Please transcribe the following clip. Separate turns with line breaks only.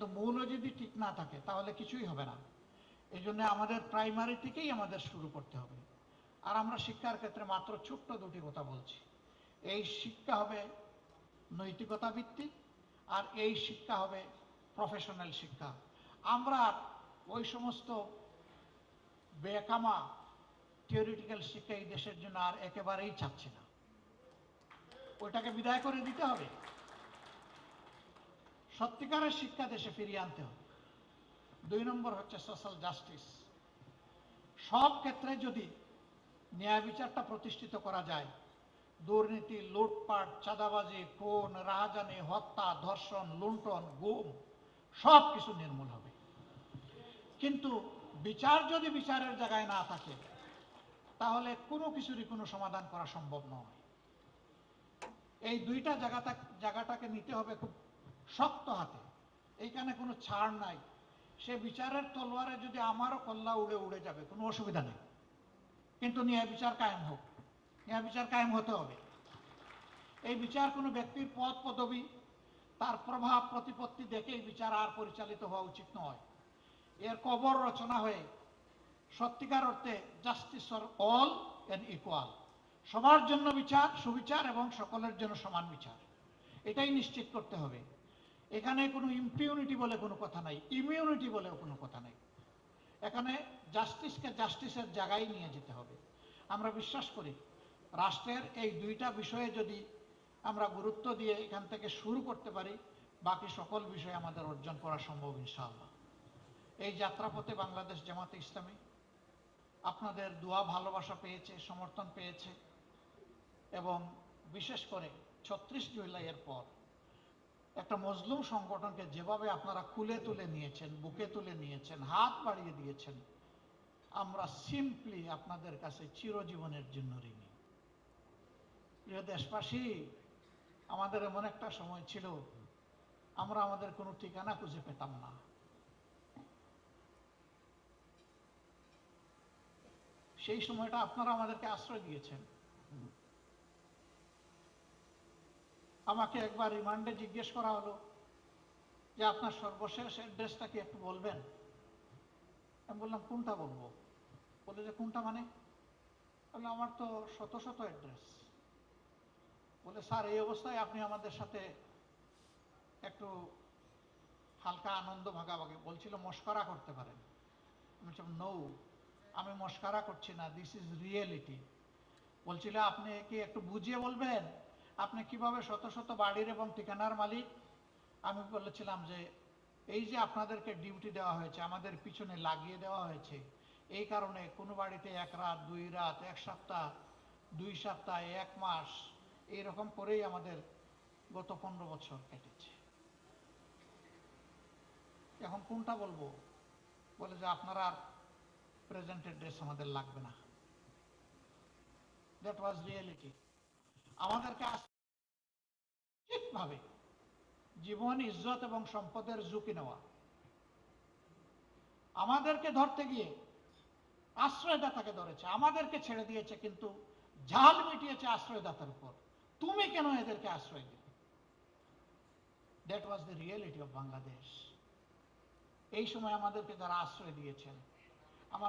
কিন্তু মূল যদি ঠিক না থাকে তাহলে কিছুই হবে না। এই জন্য আমাদের প্রাইমারি থেকেই আমাদের শুরু করতে হবে। আর আমরা শিক্ষার ক্ষেত্রে মাত্র ছোট্ট দুটি কথা বলছি। এই শিক্ষা হবে নৈতিকতা ভিত্তিক, আর এই শিক্ষা হবে প্রফেশনাল শিক্ষা। আমরা ওই সমস্ত বেকামা থিওরিটিক্যাল শিক্ষা এই দেশের জন্য আর একেবারেই চাচ্ছি না। ওইটাকে বিদায় করে দিতে হবে। সত্যিকারের শিক্ষা দেশে ফিরিয়ে আনতে হবে। 2 নম্বর হচ্ছে সোশ্যাল জাস্টিস। সব ক্ষেত্রে যদি ন্যায় বিচারটা প্রতিষ্ঠিত করা যায়, দুর্নীতি, লুটপাট, চাঁদাবাজি, খুন, রাহাজানি, হত্যা, ধর্ষণ, লুণ্ঠন, গুম সব কিছু নির্মূল হবে। কিন্তু বিচার যদি বিচারের জায়গায় না থাকে তাহলে কোনো কিছুরই কোনো সমাধান করা সম্ভব নয়। এই দুইটা জায়গাটাকে নিতে হবে খুব শক্ত হাতে। এইখানে কোনো ছাড় নাই। সে বিচারের তলোয়ারে যদি আমারও কল্লা উড়ে উড়ে যাবে, কোনো অসুবিধা নেই, কিন্তু ন্যায় বিচার কায়েম হোক। ন্যায় বিচার কায়েম হতে হবে। এই বিচার কোনো ব্যক্তির পদ পদবি, তার প্রভাব প্রতিপত্তি দেখে এই বিচার আর পরিচালিত হওয়া উচিত নয়। এর কবর রচনা হয়ে সত্যিকার অর্থে justice for all and equal, সবার জন্য বিচার, সুবিচার এবং সকলের জন্য সমান বিচার, এটাই নিশ্চিত করতে হবে। এখানে কোনো ইম্পিউনিটি বলে কোনো কথা নাই, ইমিউনিটি বলেও কোনো কথা নাই। এখানে জাস্টিসকে জাস্টিসের জায়গায় নিয়ে যেতে হবে। আমরা বিশ্বাস করি রাষ্ট্রের এই দুইটা বিষয়ে যদি আমরা গুরুত্ব দিয়ে এখান থেকে শুরু করতে পারি, বাকি সকল বিষয় আমাদের অর্জন করা সম্ভব ইনশাআল্লাহ। এই যাত্রাপথে বাংলাদেশ জামাতে ইসলামী আপনাদের দোয়া ভালোবাসা পেয়েছে, সমর্থন পেয়েছে, এবং বিশেষ করে 36 জুলাইয়ের পর একটা মজলুম সংগঠনকে যেভাবে আপনারা কুলে তুলে নিয়েছেন, বুকে তুলে নিয়েছেন, হাত বাড়িয়ে দিয়েছেন, আমরা সিম্পলি আপনাদের কাছে চিরজীবনের জন্য ঋণী। প্রিয় দেশবাসী, আমাদের এমন একটা সময় ছিল আমরা আমাদের কোনো ঠিকানা খুঁজে পেতাম না। সেই সময়টা আপনারা আমাদেরকে আশ্রয় দিয়েছেন। আমাকে একবার রিমান্ডে জিজ্ঞেস করা হলো যে আপনার সর্বশেষ অ্যাড্রেসটা কি একটু বলবেন। আমি বললাম কোনটা বলবো? বলে যে কোনটা মানে? বললাম আমার তো শত শত অ্যাড্রেস। বলে স্যার এই অবস্থায় আপনি আমাদের সাথে একটু হালকা আনন্দ ভাগাভাগি, বলছিল মস্করা করতে পারেন। আমি বলছিলাম নো, আমি মস্করা করছি না, দিস ইজ রিয়েলিটি। বলছিল আপনি কি একটু বুঝিয়ে বলবেন আপনি কিভাবে শত শত বাড়ির এবং ঠিকানার মালিক। আমি বলেছিলাম যে এই যে আপনাদেরকে ডিউটি দেওয়া হয়েছে, আমাদের পিছনে লাগিয়ে দেওয়া হয়েছে, এই কারণে কোনো বাড়িতে 1 রাত 2 রাত, 1 সপ্তাহ, 2 সপ্তাহ, 1 মাস, এইরকম করেই আমাদের গত 15 বছর কেটেছে। এখন কোনটা বলবো? বলে যে আপনারা আর প্রেজেন্ট অ্যাড্রেস আমাদের লাগবে না। That was reality. আমাদেরকে ঠিকভাবে জীবন, ইজ্জত এবং সম্পদের ঝুঁকি নেওয়া, আমাদেরকে ধরতে গিয়ে আশ্রয়দাতাকে ধরেছে, আমাদেরকে ছেড়ে দিয়েছে, কিন্তু ঝাল মিটিয়েছে আশ্রয়দাতার উপর। তুমি কেন এদেরকে আশ্রয় দিলে? That was the reality of Bangladesh. এই সময় আমাদেরকে যারা আশ্রয় দিয়েছেন